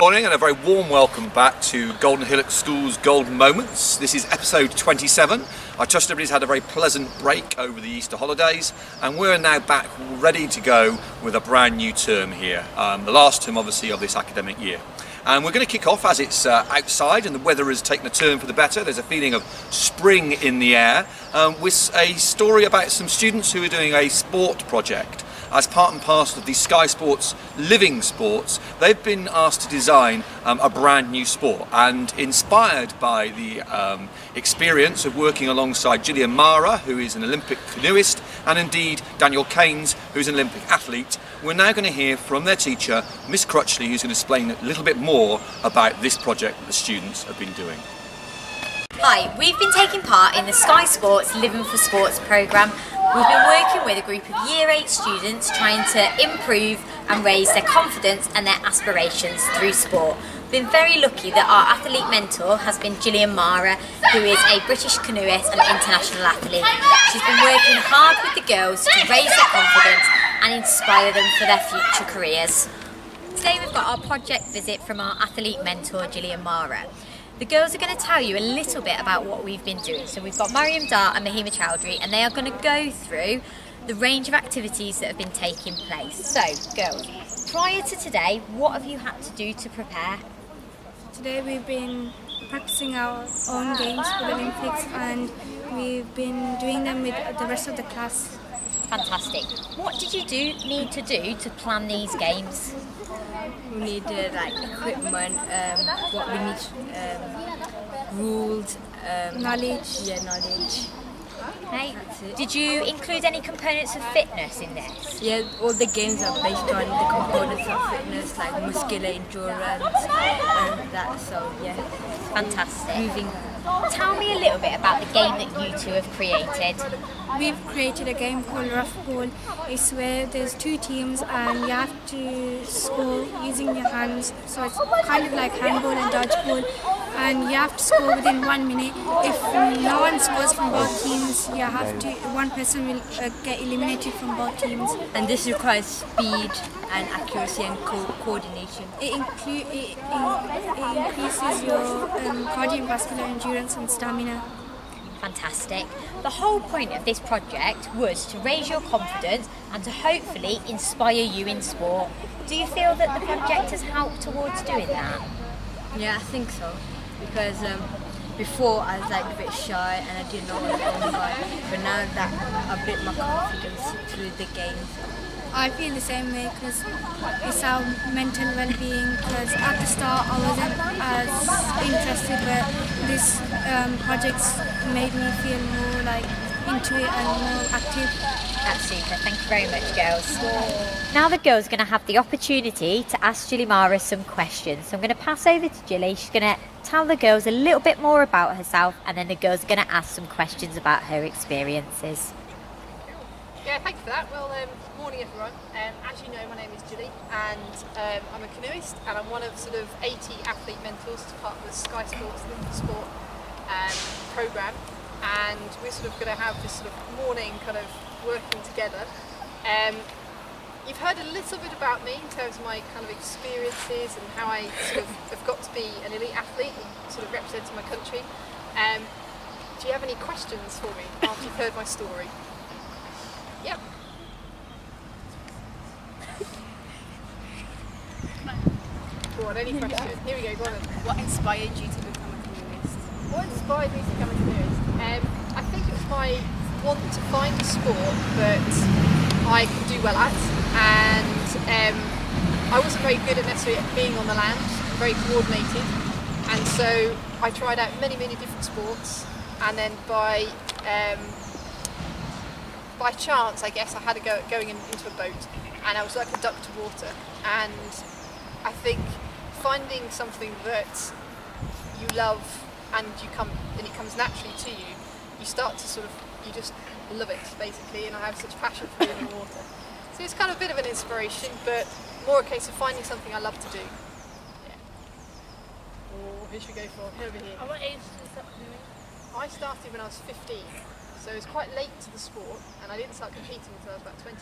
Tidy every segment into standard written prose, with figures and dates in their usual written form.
Morning and a very warm welcome back to Golden Hillock School's Golden Moments. This is episode 27. I trust everybody's had a very pleasant break over the Easter holidays, and we're now back ready to go with a brand new term here, the last term obviously of this academic year. And we're going to kick off as it's outside and the weather has taken a turn for the better. There's a feeling of spring in the air, with a story about some students who are doing a sport project. As part and parcel of the Sky Sports Living Sports, they've been asked to design a brand new sport, and inspired by the experience of working alongside Gillian, who is an Olympic canoeist, and indeed Daniel Keynes, who's an Olympic athlete, we're now going to hear from their teacher, Miss Crutchley, who's going to explain a little bit more about this project that the students have been doing. Hi, we've been taking part in the Sky Sports Living for Sports programme. We've been working with a group of Year 8 students trying to improve and raise their confidence and their aspirations through sport. We've been very lucky that our athlete mentor has been Gillian, who is a British canoeist and international athlete. She's been working hard with the girls to raise their confidence and inspire them for their future careers. Today we've got our project visit from our athlete mentor Gillian. The girls are going to tell you a little bit about what we've been doing. So we've got Mariam Dar and Mahima Chowdhury, and they are going to go through the range of activities that have been taking place. So, girls, prior to today, what have you had to do to prepare? Today we've been practicing our own games for the Olympics, and we've been doing them with the rest of the class. Fantastic. What did you need to do to plan these games? We needed equipment, what we need, rules, Knowledge. Yeah, knowledge. Okay. Did you include any components of fitness in this? Yeah, all the games are based on the components of fitness, like muscular endurance and that. So yeah, Fantastic. moving. Tell me a little bit about the game that you two have created. We've created a game called Rough Ball. It's where there's two teams and you have to score using your hands. So it's kind of like handball and dodgeball. And you have to score within 1 minute. If no one scores from both teams, one person will get eliminated from both teams. And this requires speed and accuracy and coordination. It increases your cardiovascular endurance and stamina. Fantastic. The whole point of this project was to raise your confidence and to hopefully inspire you in sport. Do you feel that the project has helped towards doing that? Yeah, I think so. Because before I was a bit shy and I didn't know what I was going by. But now that I've built my confidence through the games. I feel the same way because it's our mental well-being. Because at the start I wasn't as interested, but this project's made me feel more into it and more active. That's super. Thank you very much, girls. Now the girls are going to have the opportunity to ask Gillian some questions. So I'm going to pass over to Gilly. She's going to tell the girls a little bit more about herself, and then the girls are going to ask some questions about her experiences. Yeah, thanks for that. Well, morning everyone. As you know, my name is Gilly, and I'm a canoeist, and I'm one of sort of 80 athlete mentors as part of the Sky Sports Living for Sport programme. And we're sort of going to have this sort of morning kind of working together. You've heard a little bit about me in terms of my kind of experiences and how I sort of have got to be an elite athlete and sort of representing my country. Do you have any questions for me after you've heard my story? Yep. Go on, any questions? Here we go, go on then. What inspired you to become a canoeist? What inspired me to become a canoeist? I think it was my want to find a sport that I could do well at, and I wasn't very good at necessarily being on the land, very coordinated, and so I tried out many different sports, and then by chance, I guess, I had to go into a boat, and I was like a duck to water. And I think finding something that you love and it comes naturally to you, you start to you just love it basically. And I have such passion for being in the water, so it's kind of a bit of an inspiration, but more a case of finding something I love to do. Yeah. Oh, who should we go for? Over here. At what age did you start canoeing? I started when I was 15. So it was quite late to the sport, and I didn't start competing until I was about 21.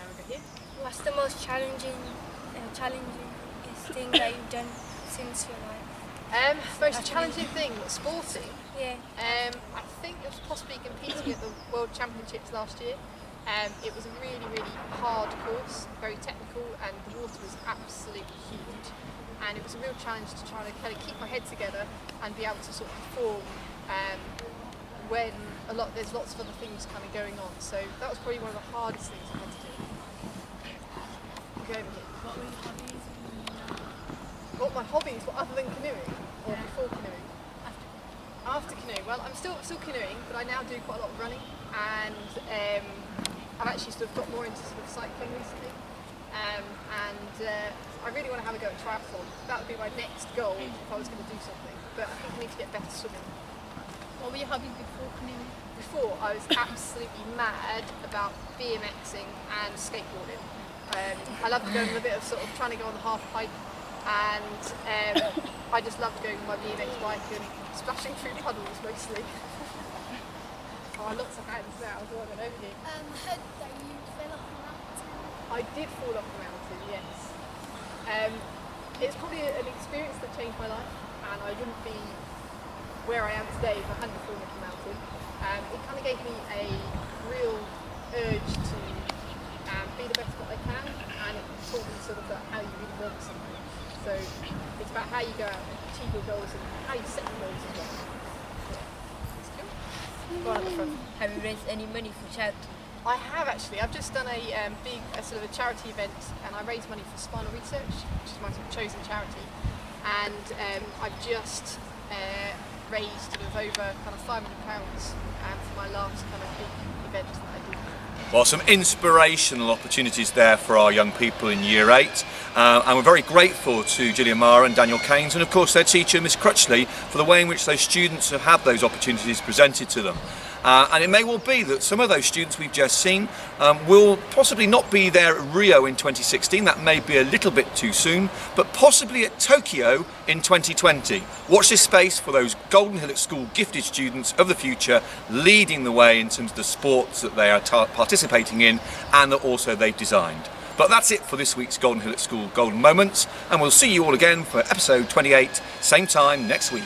We'll go here. What's the most challenging challenging thing that you've done since your life? Most challenging thing, sporting. Yeah. I think it was possibly competing at the World Championships last year. It was a really, really hard course, very technical, and the water was absolutely huge. And it was a real challenge to try to kind of keep my head together and be able to sort of perform when there's lots of other things kind of going on. So that was probably one of the hardest things I had to do. Go over here. What my hobbies were other than canoeing, or before canoeing? After canoeing. Well, I'm still canoeing, but I now do quite a lot of running, and I've actually sort of got more into sort of cycling recently. I really want to have a go at triathlon. That would be my next goal if I was going to do something. But I think I need to get better swimming. What were your hobbies before canoeing? Before, I was absolutely mad about BMXing and skateboarding. I loved going on a bit of sort of trying to go on the half pipe, and I just loved going on my BMX bike and splashing through puddles mostly. Lots of hands now as well over here. I heard that you fell off a mountain. I did fall off the mountain, yes. It's probably an experience that changed my life, and I wouldn't be where I am today if I hadn't fallen off the mountain. It kind of gave me a real urge to be the best that I can, and it taught me sort of how you really want something. So it's about how you go out and achieve your goals and how you set your goals as well. It's cool. Go on at the front. Have you raised any money for charity? I have actually. I've just done a big sort of a charity event, and I raised money for spinal research, which is my sort of chosen charity. And I've just raised sort of over kind of £500 for my last kind of big event that I did. Well, some inspirational opportunities there for our young people in Year 8, and we're very grateful to Gillian and Daniel Keynes, and of course their teacher Miss Crutchley, for the way in which those students have had those opportunities presented to them. And it may well be that some of those students we've just seen will possibly not be there at Rio in 2016, that may be a little bit too soon, but possibly at Tokyo in 2020. Watch this space for those Golden Hillock School gifted students of the future leading the way in terms of the sports that they are participating in and that also they've designed. But that's it for this week's Golden Hillock School Golden Moments, and we'll see you all again for episode 28, same time next week.